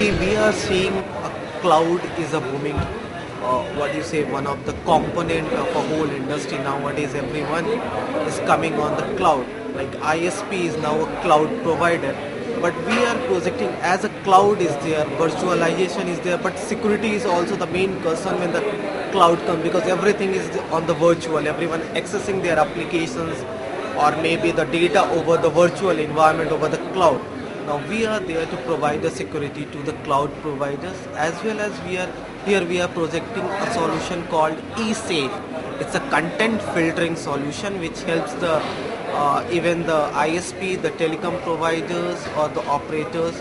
We are seeing cloud is a booming, what do you say, one of the component of a whole industry nowadays. Everyone is coming on the cloud. Like ISP is now a cloud provider, but we are projecting as a cloud is there, virtualization is there, but security is also the main concern when the cloud comes because everything is on the virtual. Everyone accessing their applications or maybe the data over the virtual environment over the cloud. Now we are there to provide the security to the cloud providers as well as we are projecting a solution called eSafe. It's a content filtering solution which helps the even the ISP, the telecom providers or the operators,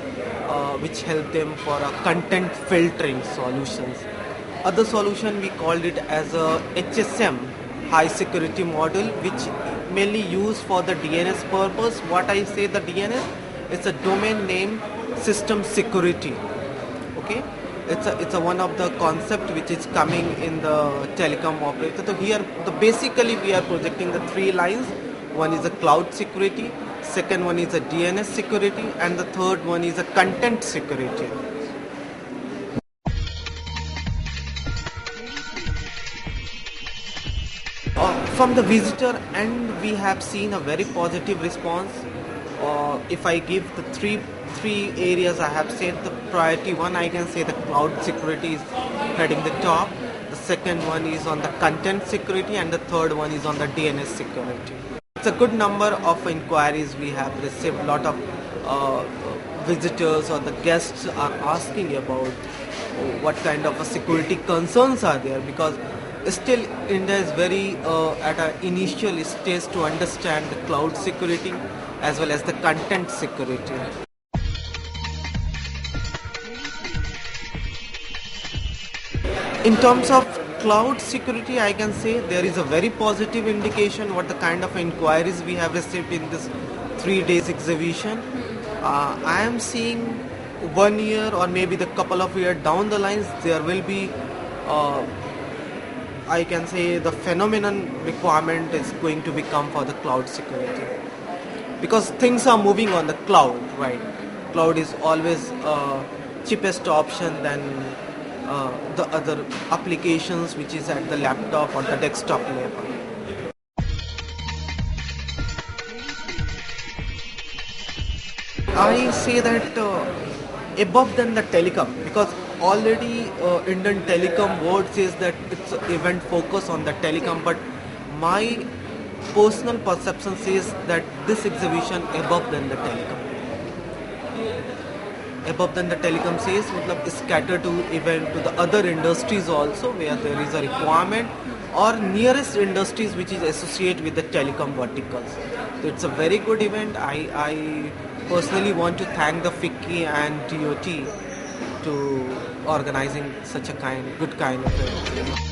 which help them for a content filtering solutions. Other solution we called it as a HSM, high security model, which mainly used for the DNS purpose. What I say the DNS, it's a domain name system security. Okay, it's a one of the concept which is coming in the telecom operator. So here basically we are projecting the three lines. One is a cloud security, second one is a DNS security, and the third one is a content security. From the visitor end, we have seen a very positive response. If I give the three areas I have said, the priority one, I can say the cloud security is heading the top. The second one is on the content security, and the third one is on the DNS security. It's a good number of inquiries we have received. A lot of visitors or the guests are asking about what kind of security concerns are there, because still India is very at an initial stage to understand the cloud security as well as the content security. In terms of cloud security, I can say there is a very positive indication what the kind of inquiries we have received in this 3 days exhibition. I am seeing 1 year or maybe the couple of years down the lines there will be I can say the phenomenon requirement is going to become for the cloud security, because things are moving on the cloud, right? Cloud is always cheapest option than the other applications which is at the laptop or the desktop level. I say that above than the telecom, because already Indian telecom board says that it's event focus on the telecom, but my personal perception says that this exhibition above than the telecom. Above than the telecom says is catered to even to the other industries also where there is a requirement, or nearest industries which is associated with the telecom verticals. So it's a very good event. I personally want to thank the FICCI and DOT to organizing such a good kind of event.